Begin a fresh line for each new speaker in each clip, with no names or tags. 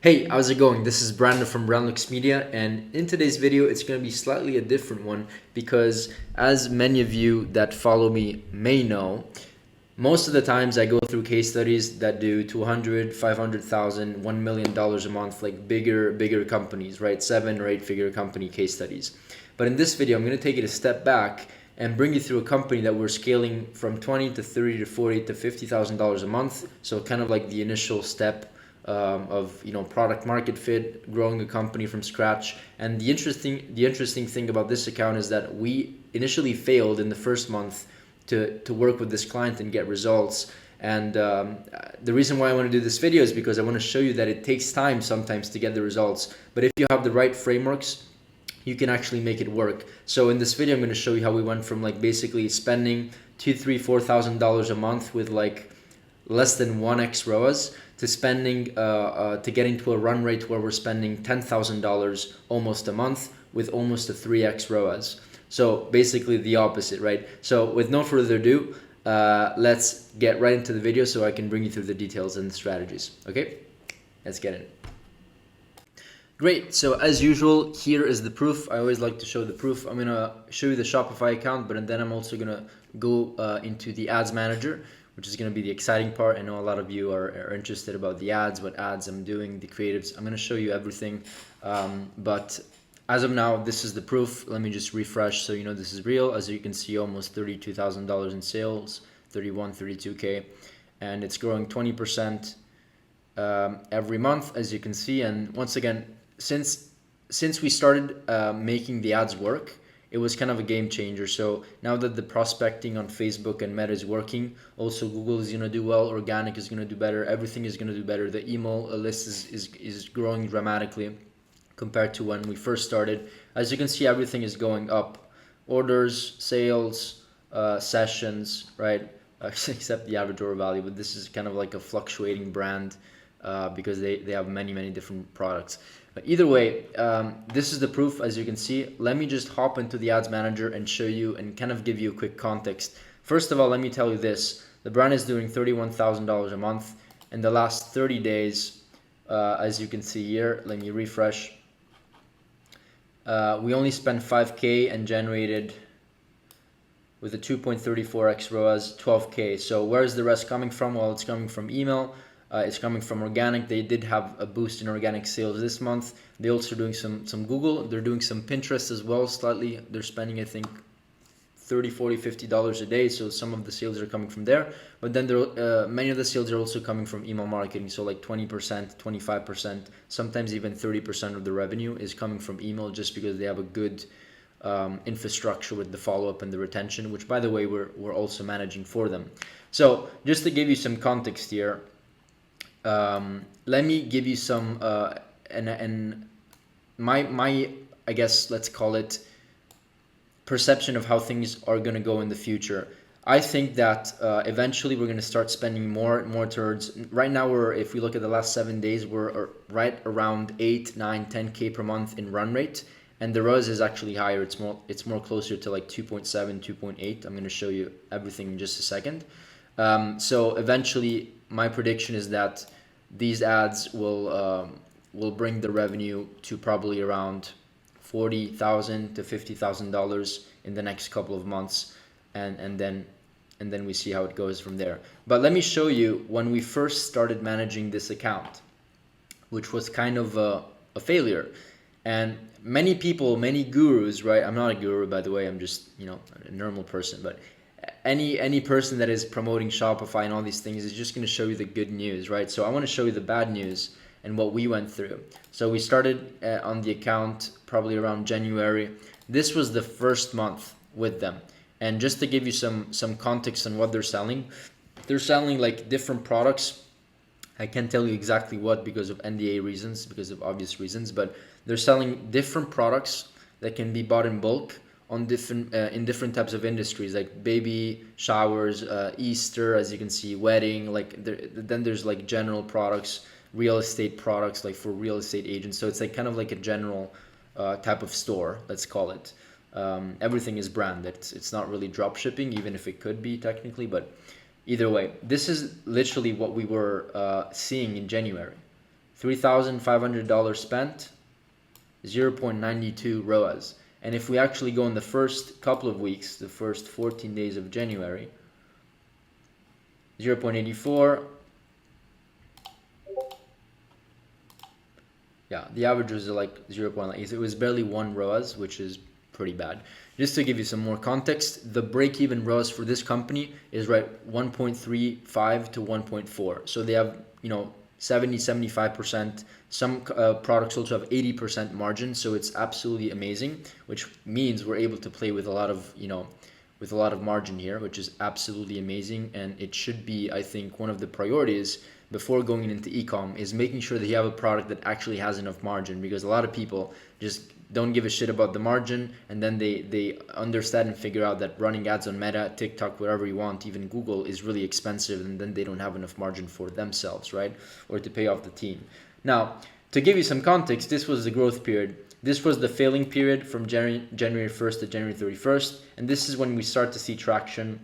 Hey, how's it going? This is Brandon from Brownlooks Media, and in today's video, it's going to be slightly a different one because, as many of you that follow me may know, most of the times I go through case studies that do 200, 500,000, $1 million a month, like bigger companies, right? 7 or 8 figure company case studies. But in this video, I'm going to take it a step back and bring you through a company that we're scaling from 20 to 30 to 40 to $50,000 a month. So kind of like the initial step of product market fit, growing a company from scratch. And the interesting thing about this account is that we initially failed in the first month to work with this client and get results. And the reason why I want to do this video is because I want to show you that it takes time sometimes to get the results, but if you have the right frameworks, you can actually make it work. So in this video, I'm going to show you how we went from like basically spending $2,000, $3,000, $4,000 a month with like less than 1x ROAS to spending to getting to a run rate where we're spending $10,000 almost a month with almost a 3x ROAS. So basically the opposite, right? So with no further ado, let's get right into the video so I can bring you through the details and the strategies. Okay, let's get in. Great, so as usual, here is the proof. I always like to show the proof. I'm gonna show you the Shopify account, but then I'm also gonna go into the ads manager, which is gonna be the exciting part. I know a lot of you are interested about the ads, what ads I'm doing, the creatives. I'm gonna show you everything, but as of now, this is the proof. Let me just refresh so you know this is real. As you can see, almost $32,000 in sales, 31, 32K, and it's growing 20% every month, as you can see. And once again, since we started making the ads work, it was kind of a game changer. So now that the prospecting on Facebook and Meta is working, also Google is gonna do well, organic is gonna do better, everything is gonna do better. The email list is growing dramatically compared to when we first started. As you can see, everything is going up. Orders, sales, sessions, right? Except the average order value, but this is kind of like a fluctuating brand because they have many different products. But either way, this is the proof. As you can see, let me just hop into the ads manager and show you and kind of give you a quick context. First of all, let me tell you this. The brand is doing $31,000 a month. In the last 30 days, as you can see here, let me refresh. We only spent 5K and generated with a 2.34x ROAS 12K. So where's the rest coming from? Well, it's coming from email. It's coming from organic. They did have a boost in organic sales this month. They're also doing some Google. They're doing some Pinterest as well, slightly. They're spending, I think, $30, $40, $50 a day. So some of the sales are coming from there. But then many of the sales are also coming from email marketing. So like 20%, 25%, sometimes even 30% of the revenue is coming from email just because they have a good infrastructure with the follow-up and the retention, which by the way, we're also managing for them. So just to give you some context here, let me give you some my I guess let's call it perception of how things are going to go in the future. I think that eventually we're going to start spending more towards. Right now, if we look at the last 7 days, we're right around 8, 9, 10K per month in run rate, and the ROAS is actually higher. It's more closer to like 2.7, 2.8. I'm going to show you everything in just a second. So eventually, my prediction is that these ads will bring the revenue to probably around $40,000 to $50,000 in the next couple of months, and then we see how it goes from there. But let me show you when we first started managing this account, which was kind of a failure. And many people, many gurus, right? I'm not a guru, by the way. I'm just a normal person, but any person that is promoting Shopify and all these things is just going to show you the good news, right? So I want to show you the bad news and what we went through. So we started on the account probably around January. This was the first month with them. And just to give you some context on what they're selling like different products. I can't tell you exactly what because of NDA reasons, because of obvious reasons, but they're selling different products that can be bought in bulk on in different types of industries, like baby showers, Easter, as you can see, wedding. Then there's like general products, real estate products, like for real estate agents. So it's like kind of like a general type of store, let's call it. Everything is branded. It's not really drop shipping, even if it could be technically, but either way, this is literally what we were seeing in January. $3,500 spent, 0.92 ROAS. And if we actually go in the first couple of weeks, the first 14 days of January, 0.84. Yeah, the average was like 0.8. It was barely 1 ROAS, which is pretty bad. Just to give you some more context, the break-even ROAS for this company is right 1.35 to 1.4. So they have, 70, 75%. Some products also have 80% margin, so it's absolutely amazing, which means we're able to play with a lot of, with a lot of margin here, which is absolutely amazing. And it should be, I think, one of the priorities before going into ecom is making sure that you have a product that actually has enough margin, because a lot of people just don't give a shit about the margin, and then they understand and figure out that running ads on Meta, TikTok, wherever you want, even Google, is really expensive, and then they don't have enough margin for themselves, right? Or to pay off the team. Now, to give you some context, this was the growth period. This was the failing period from January 1st to January 31st, and this is when we start to see traction.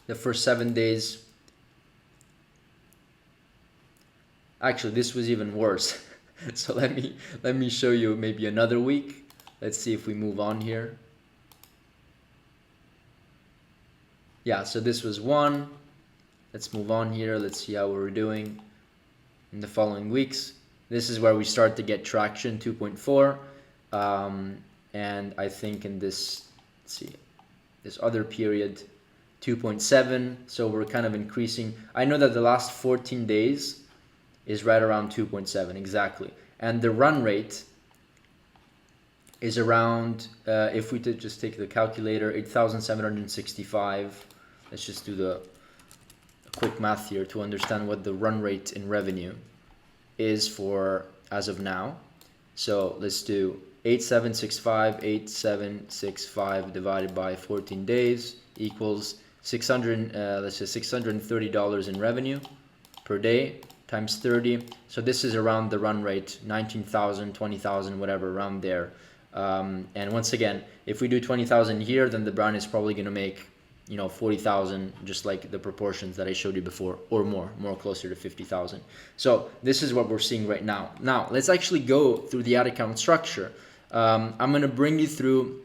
The first 7 days. Actually, this was even worse. So let me show you maybe another week. Let's see if we move on here. Yeah, so this was one. Let's move on here. Let's see how we're doing in the following weeks. This is where we start to get traction, 2.4. And I think in this, let's see, this other period, 2.7. So we're kind of increasing. I know that the last 14 days is right around 2.7 exactly, and the run rate is around, if we did just take the calculator, 8,765. Let's just do the quick math here to understand what the run rate in revenue is for as of now. So let's do 8,765 divided by 14 days equals 600. Let's say $630 in revenue per day times 30. So this is around the run rate, 19,000, 20,000, whatever, around there. And once again, if we do 20,000 here, then the brand is probably going to make, 40,000, just like the proportions that I showed you before, or more closer to 50,000. So this is what we're seeing right now. Now, let's actually go through the ad account structure. I'm going to bring you through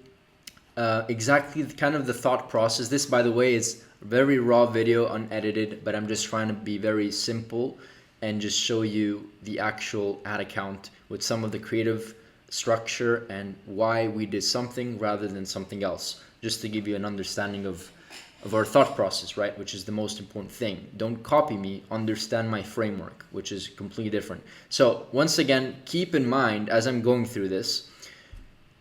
exactly kind of the thought process. This, by the way, is a very raw video, unedited, but I'm just trying to be very simple and just show you the actual ad account with some of the creative structure and why we did something rather than something else, just to give you an understanding of our thought process, right? Which is the most important thing. Don't copy me, understand my framework, which is completely different. So once again, keep in mind as I'm going through this,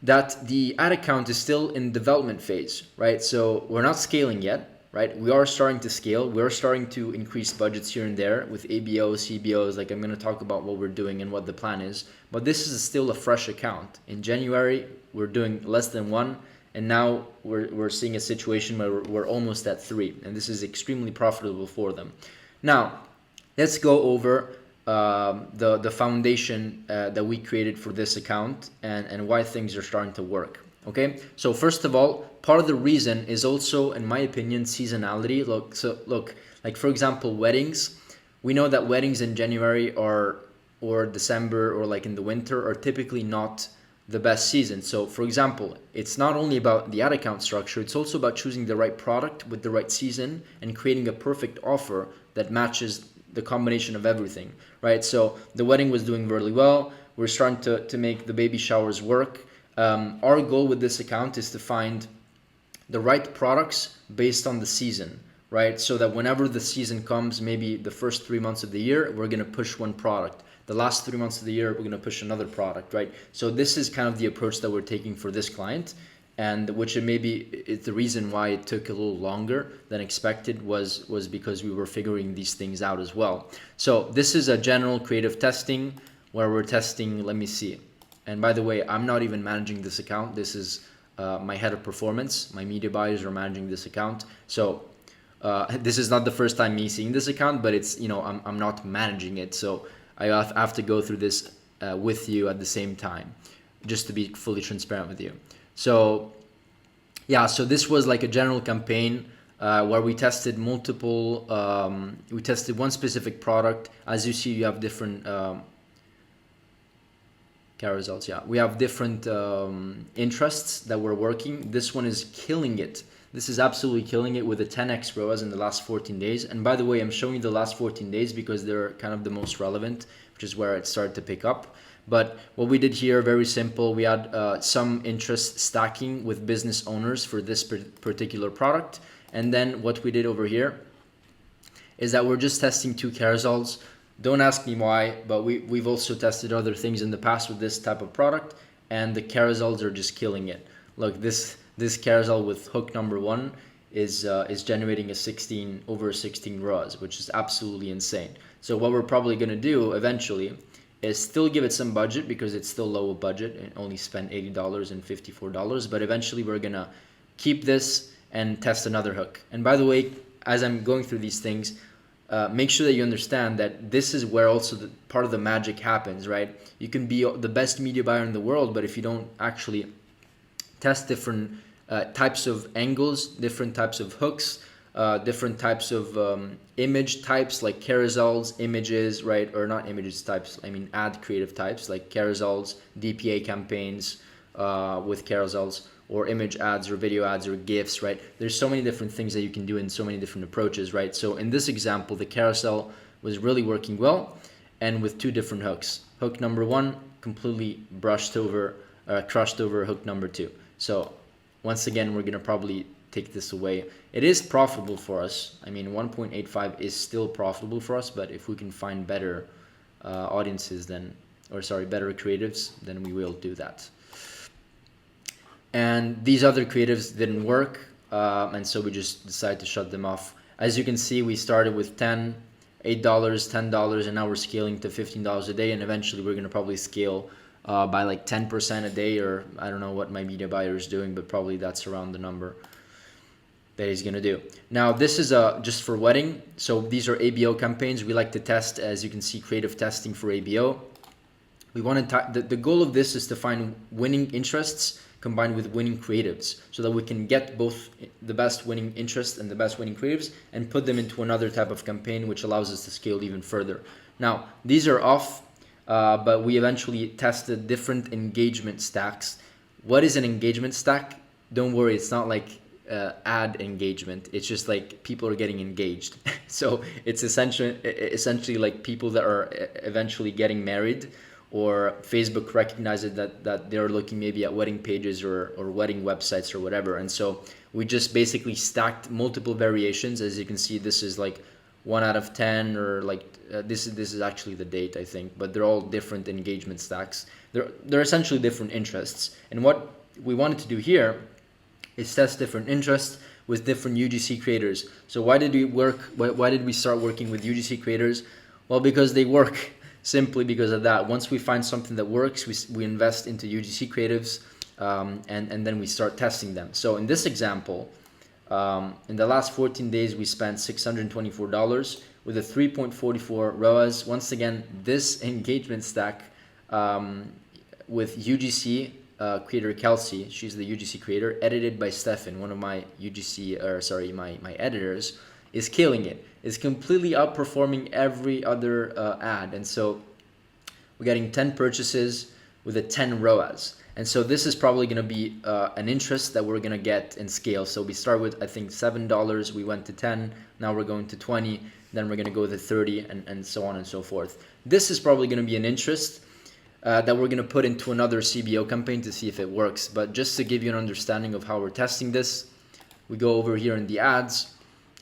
that the ad account is still in development phase, right? So we're not scaling yet. Right, we are starting to scale. We're starting to increase budgets here and there with ABOs, CBOs. Like, I'm going to talk about what we're doing and what the plan is. But this is still a fresh account. In January, we're doing less than 1, and now we're seeing a situation where we're almost at 3, and this is extremely profitable for them. Now, let's go over the foundation that we created for this account and why things are starting to work. Okay, so first of all, part of the reason is also, in my opinion, seasonality. Look, like for example, weddings. We know that weddings in January or December or like in the winter are typically not the best season. So for example, it's not only about the ad account structure, it's also about choosing the right product with the right season and creating a perfect offer that matches the combination of everything, right? So the wedding was doing really well. We're starting to make the baby showers work. Our goal with this account is to find the right products based on the season, right? So that whenever the season comes, maybe the first 3 months of the year, we're going to push one product. The last 3 months of the year, we're going to push another product, right? So this is kind of the approach that we're taking for this client, and which is the reason why it took a little longer than expected was because we were figuring these things out as well. So this is a general creative testing where we're testing, let me see. And by the way, I'm not even managing this account. This is my head of performance. My media buyers are managing this account. So this is not the first time me seeing this account, but it's, I'm not managing it. So I have to go through this with you at the same time, just to be fully transparent with you. So yeah, so this was like a general campaign where we tested multiple, we tested one specific product. As you see, you have different carousels. Yeah, we have different interests that we're working. This one is killing it. This is absolutely killing it with a 10x ROAS in the last 14 days. And by the way, I'm showing you the last 14 days because they're kind of the most relevant, which is where it started to pick up. But what we did here, very simple. We had some interest stacking with business owners for this particular product. And then what we did over here is that we're just testing 2 carousels. Don't ask me why, but we've also tested other things in the past with this type of product, and the carousels are just killing it. Look, this carousel with hook number 1 is generating over 16 ROAS, which is absolutely insane. So what we're probably gonna do eventually is still give it some budget because it's still low budget and only spent $80 and $54, but eventually we're gonna keep this and test another hook. And by the way, as I'm going through these things, make sure that you understand that this is where also part of the magic happens, right? You can be the best media buyer in the world, but if you don't actually test different types of angles, different types of hooks, different types of image types like carousels, images, right? Or not images types, I mean ad creative types like carousels, DPA campaigns with carousels, or image ads or video ads or GIFs, right? There's so many different things that you can do in so many different approaches, right? So in this example, the carousel was really working well and with 2 different hooks. Hook number 1 completely crushed over hook number 2. So once again, we're gonna probably take this away. It is profitable for us. I mean, 1.85 is still profitable for us, but if we can find better audiences better creatives, then we will do that. And these other creatives didn't work, and so we just decided to shut them off. As you can see, we started with $8, $10, and now we're scaling to $15 a day, and eventually we're gonna probably scale by like 10% a day, or I don't know what my media buyer is doing, but probably that's around the number that he's gonna do. Now this is just for wedding, so these are ABO campaigns. We like to test, as you can see, creative testing for ABO. We want to the goal of this is to find winning interests combined with winning creatives, so that we can get both the best winning interests and the best winning creatives and put them into another type of campaign, which allows us to scale even further. Now, these are off, but we eventually tested different engagement stacks. What is an engagement stack? Don't worry, it's not like ad engagement. It's just like people are getting engaged. So it's essentially like people that are eventually getting married, or Facebook recognizes that they're looking maybe at wedding pages or wedding websites or whatever. And so we just basically stacked multiple variations. As you can see, this is like 1 out of 10, or like this is actually the date, I think, but they're all different engagement stacks. They're essentially different interests. And what we wanted to do here is test different interests with different UGC creators. So why did we start working with UGC creators? Well, because they work. Simply because of that. Once we find something that works, we invest into UGC creatives, and then we start testing them. So in this example, in the last 14 days, we spent $624 with a 3.44 ROAS. Once again, this engagement stack with UGC creator Kelsey, she's the UGC creator, edited by Stefan, one of my my editors, is killing it. Is completely outperforming every other ad. And so we're getting 10 purchases with a 10 ROAS. And so this is probably going to be an interest that we're going to get in scale. So we start with, I think, $7, we went to 10, now we're going to 20, then we're going to go to 30, and so on and so forth. This is probably going to be an interest that we're going to put into another CBO campaign to see if it works. But just to give you an understanding of how we're testing this, we go over here in the ads,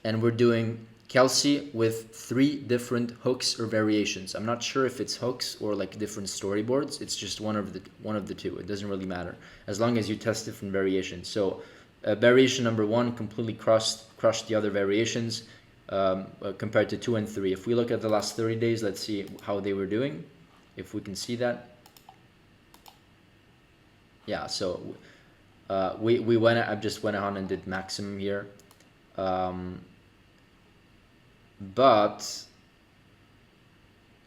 and we're doing Kelsey with 3 different hooks or variations. I'm not sure if it's hooks or like different storyboards. It's just one of the 2. It doesn't really matter as long as you test different variations. So variation number 1 completely crushed the other variations compared to 2 and 3. If we look at the last 30 days, let's see how they were doing. If we can see that. Yeah, so I just went on and did maximum here. But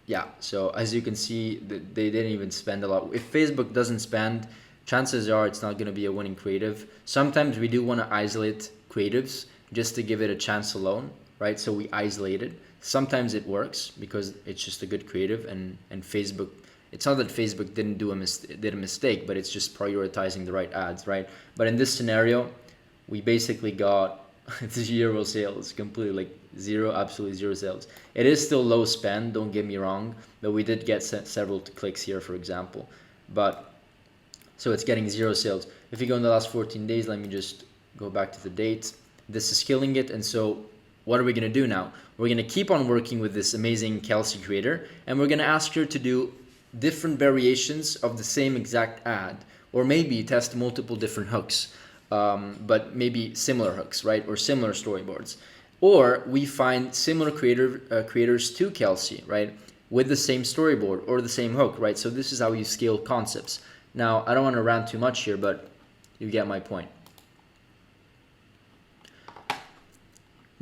yeah, so as you can see, they didn't even spend a lot. If Facebook doesn't spend, chances are it's not going to be a winning creative. Sometimes we do want to isolate creatives just to give it a chance alone, right? So we isolate it. Sometimes it works because it's just a good creative, and Facebook It's not that Facebook didn't did a mistake, but it's just prioritizing the right ads, right? But in this scenario, we basically got 0 sales, completely, like zero, absolutely 0 sales. It is still low spend, don't get me wrong, but we did get several clicks here, for example. But so it's getting 0 sales. If you go in the last 14 days, let me just go back to the date. This is killing it. And so what are we going to do now? We're going to keep on working with this amazing Kelsey creator, and we're going to ask her to do different variations of the same exact ad, or maybe test multiple different hooks, but maybe similar hooks, right? Or similar storyboards. Or we find similar creators to Kelsey, right? With the same storyboard or the same hook, right? So this is how you scale concepts. Now, I don't want to rant too much here, but you get my point.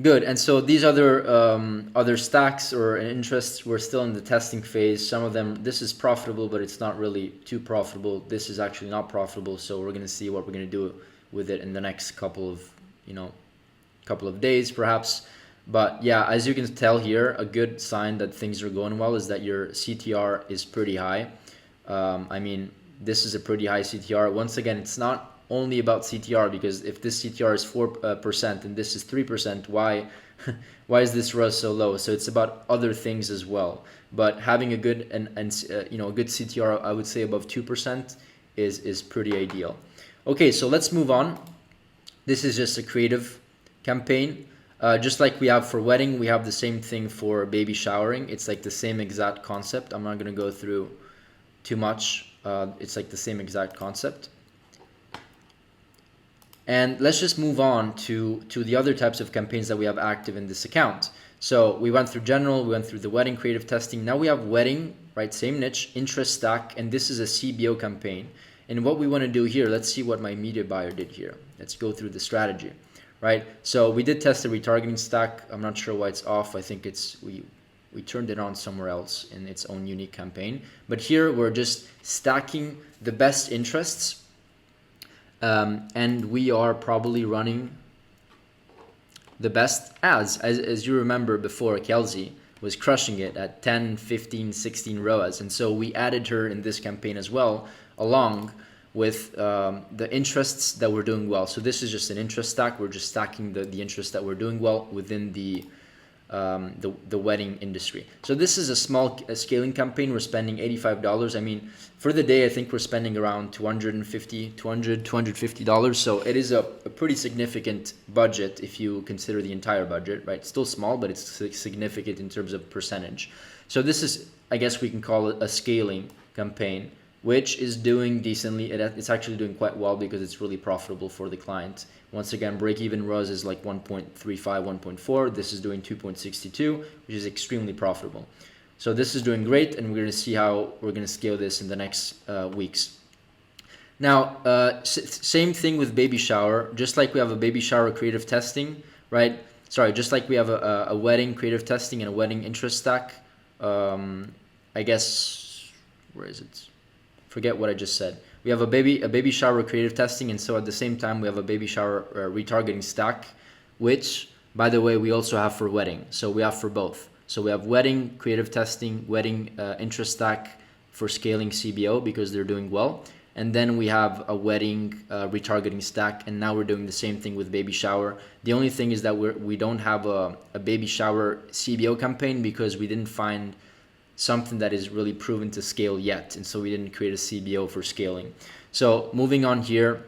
Good. And so these other stacks or interests, we're still in the testing phase. Some of them, this is profitable, but it's not really too profitable. This is actually not profitable. So we're going to see what we're going to do with it in the next couple of days, perhaps. But yeah, as you can tell here, a good sign that things are going well is that your CTR is pretty high. I mean, this is a pretty high CTR. Once again, it's not only about CTR, because if this CTR is 4% and this is 3%, why is this ROAS so low? So it's about other things as well. But having a good and a good CTR, I would say above 2%, is pretty ideal. Okay, so let's move on. This is just a creative campaign. Just like we have for wedding, we have the same thing for baby showering. It's like the same exact concept. I'm not going to go through too much. It's like the same exact concept. And let's just move on to the other types of campaigns that we have active in this account. So we went through general, we went through the wedding creative testing. Now we have wedding, right? Same niche, interest stack, and this is a CBO campaign. And what we want to do here, let's see what my media buyer did here. Let's go through the strategy, right? So we did test the retargeting stack. I'm not sure why it's off. I think it's we turned it on somewhere else in its own unique campaign. But here we're just stacking the best interests. And we are probably running the best ads. As you remember before, Kelsey was crushing it at 10, 15, 16 ROAS. And so we added her in this campaign as well, along with the interests that we're doing well. So this is just an interest stack. We're just stacking the interests that we're doing well within the wedding industry. So this is a small scaling campaign. We're spending $85. I mean, for the day, I think we're spending around $250. So it is a pretty significant budget if you consider the entire budget, right? Still small, but it's significant in terms of percentage. So this is, I guess we can call it a scaling campaign, which is doing decently. It's actually doing quite well because it's really profitable for the client. Once again, break-even ROAS is like 1.35, 1.4. This is doing 2.62, which is extremely profitable. So this is doing great, and we're going to see how we're going to scale this in the next weeks. Now, same thing with baby shower. Just like we have a baby shower creative testing, right? Sorry, just like we have a wedding creative testing and a wedding interest stack. I guess, where is it? Forget what I just said. We have a baby shower creative testing, and so at the same time we have a baby shower retargeting stack, which, by the way, we also have for wedding. So we have for both. So we have wedding creative testing, wedding interest stack for scaling CBO because they're doing well, and then we have a wedding retargeting stack, and now we're doing the same thing with baby shower. The only thing is that we don't have a baby shower CBO campaign because we didn't find something that is really proven to scale yet, and so we didn't create a CBO for scaling. So moving on here,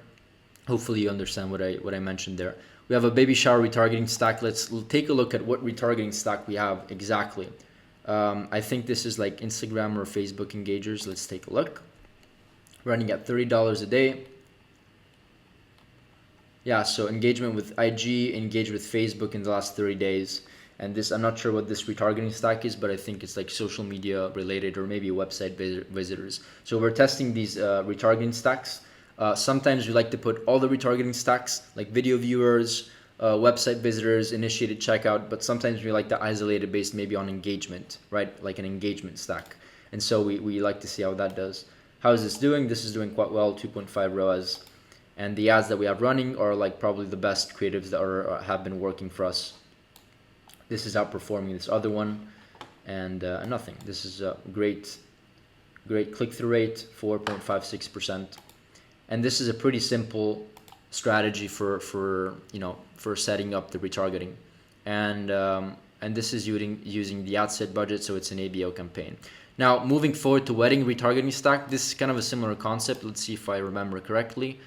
hopefully you understand what I mentioned there. We have a baby shower retargeting stack. Let's take a look at what retargeting stack we have exactly. I think this is like Instagram or Facebook engagers. Let's take a look. Running at $30 a day. Yeah, so engagement with IG, engage with Facebook in the last 30 days. And this, I'm not sure what this retargeting stack is, but I think it's like social media related or maybe website visitors. So we're testing these retargeting stacks. Sometimes we like to put all the retargeting stacks, like video viewers, website visitors, initiated checkout, but sometimes we like to isolate it based maybe on engagement, right? Like an engagement stack. And so we like to see how that does. How is this doing? This is doing quite well, 2.5 ROAS. And the ads that we have running are like probably the best creatives that have been working for us. This is outperforming this other one, and nothing. This is a great Great click-through rate, 4.56%. And this is a pretty simple strategy for setting up the retargeting. And this is using the ad set budget, so it's an ABO campaign. Now, moving forward to wedding retargeting stack, this is kind of a similar concept. Let's see if I remember correctly.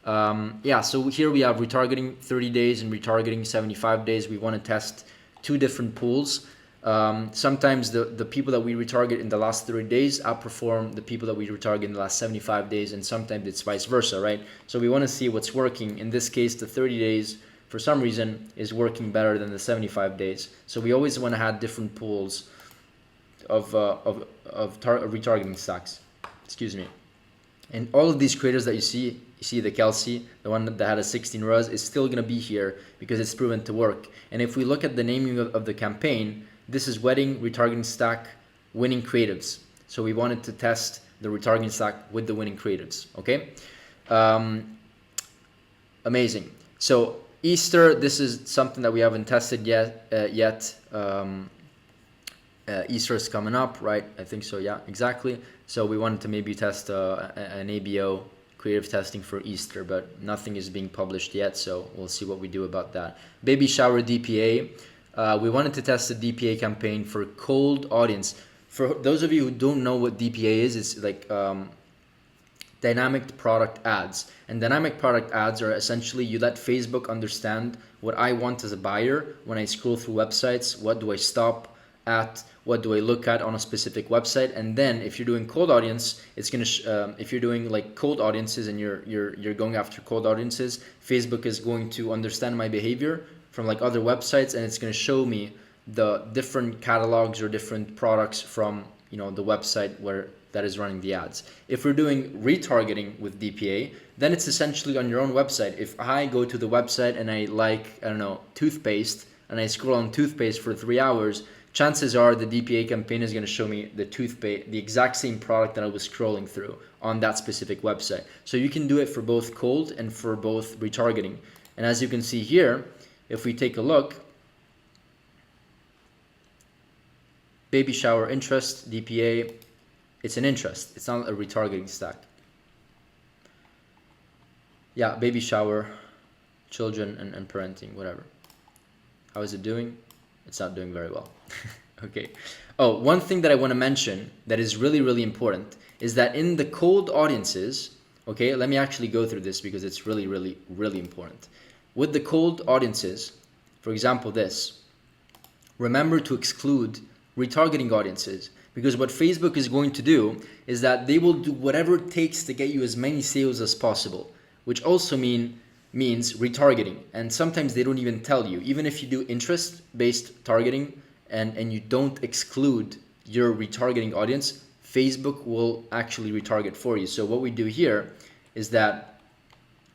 So here we have retargeting 30 days and retargeting 75 days. We want to test two different pools. Sometimes the people that we retarget in the last 30 days outperform the people that we retarget in the last 75 days, and sometimes it's vice versa, right? So we want to see what's working. In this case, the 30 days, for some reason, is working better than the 75 days. So we always want to have different pools of retargeting stacks. Excuse me. And all of these creators that you see the Kelsey, the one that had a 16 ROAS, is still going to be here because it's proven to work. And if we look at the naming of the campaign, this is wedding retargeting stack winning creatives. So we wanted to test the retargeting stack with the winning creatives. Okay, amazing. So Easter, this is something that we haven't tested yet. Easter is coming up, right? I think so. Yeah, exactly. So we wanted to maybe test an ABO creative testing for Easter, but nothing is being published yet. So we'll see what we do about that. Baby shower DPA. We wanted to test a DPA campaign for cold audience. For those of you who don't know what DPA is, it's like dynamic product ads. And dynamic product ads are essentially you let Facebook understand what I want as a buyer when I scroll through websites. What do I stop at? What do I look at on a specific website? And then if you're doing cold audience, it's gonna if you're doing like cold audiences and you're going after cold audiences, Facebook is going to understand my behavior from like other websites, and it's going to show me the different catalogs or different products from the website where that is running the ads. If we're doing retargeting with DPA, then it's essentially on your own website. If I go to the website and I like, I don't know, toothpaste, and I scroll on toothpaste for 3 hours, chances are the DPA campaign is going to show me the toothpaste, the exact same product that I was scrolling through on that specific website. So you can do it for both cold and for both retargeting. And as you can see here, if we take a look, baby shower interest, DPA, it's an interest. It's not a retargeting stack. Yeah, baby shower, children and parenting, whatever. How is it doing? It's not doing very well. Okay. Oh, one thing that I want to mention that is really, really important is that in the cold audiences, okay, let me actually go through this because it's really, really, really important. With the cold audiences, for example, this, remember to exclude retargeting audiences, because what Facebook is going to do is that they will do whatever it takes to get you as many sales as possible, which also means retargeting. And sometimes they don't even tell you. Even if you do interest-based targeting and you don't exclude your retargeting audience, Facebook will actually retarget for you. So what we do here is that,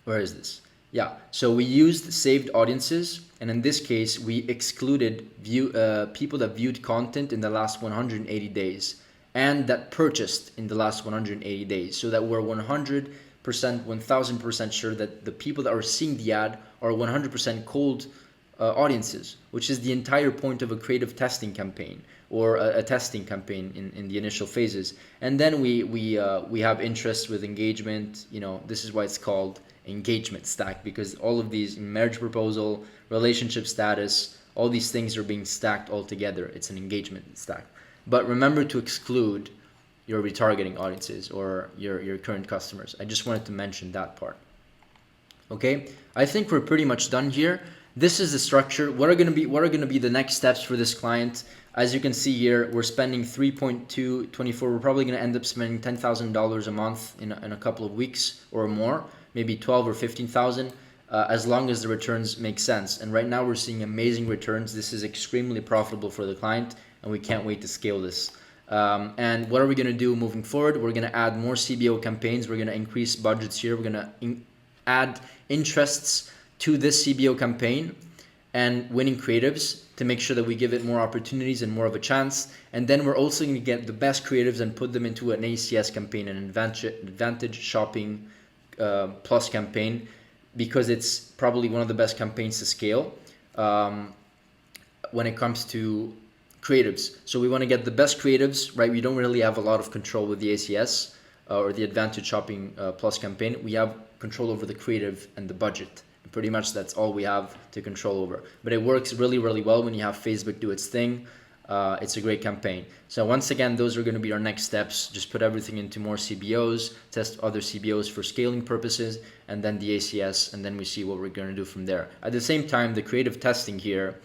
where is this? Yeah, so we used saved audiences, and in this case, we excluded people that viewed content in the last 180 days and that purchased in the last 180 days, so that we're 100%, 1000% sure that the people that are seeing the ad are 100% cold audiences, which is the entire point of a creative testing campaign or a testing campaign in the initial phases. And then we have interest with engagement. This is why it's called engagement stack, because all of these marriage proposal, relationship status, all these things are being stacked all together. It's an engagement stack. But remember to exclude your retargeting audiences or your current customers. I just wanted to mention that part. Okay, I think we're pretty much done here. This is the structure. What are going to be the next steps for this client? As you can see here, we're spending 3.224. We're probably going to end up spending $10,000 a month in a couple of weeks or more, maybe 12 or 15,000, as long as the returns make sense. And right now we're seeing amazing returns. This is extremely profitable for the client, and we can't wait to scale this. And what are we going to do moving forward? We're going to add more CBO campaigns. We're going to increase budgets here. We're going to add interests to this CBO campaign and winning creatives to make sure that we give it more opportunities and more of a chance. And then we're also going to get the best creatives and put them into an ACS campaign, an advantage shopping plus campaign, because it's probably one of the best campaigns to scale when it comes to creatives. So we want to get the best creatives, right? We don't really have a lot of control with the ACS or the Advantage Shopping Plus campaign. We have control over the creative and the budget. And pretty much that's all we have to control over. But it works really, really well when you have Facebook do its thing. It's a great campaign. So once again, those are going to be our next steps. Just put everything into more CBOs, test other CBOs for scaling purposes, and then the ACS, and then we see what we're going to do from there. At the same time, the creative testing here,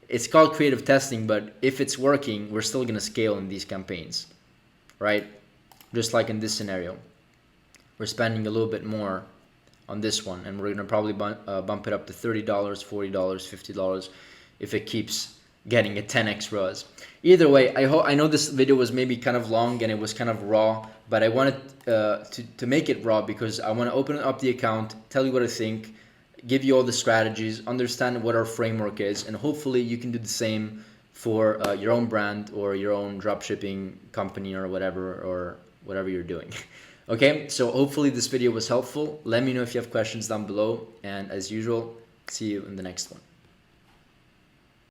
it's called creative testing, but if it's working, we're still going to scale in these campaigns, right? Just like in this scenario. We're spending a little bit more on this one, and we're going to probably bump it up to $30, $40, $50 if it keeps getting a 10x ROAS. Either way, I know this video was maybe kind of long and it was kind of raw, but I wanted to make it raw because I want to open up the account, tell you what I think, give you all the strategies, understand what our framework is, and hopefully you can do the same for your own brand or your own dropshipping company or whatever you're doing. Okay, so hopefully this video was helpful. Let me know if you have questions down below, and as usual, see you in the next one.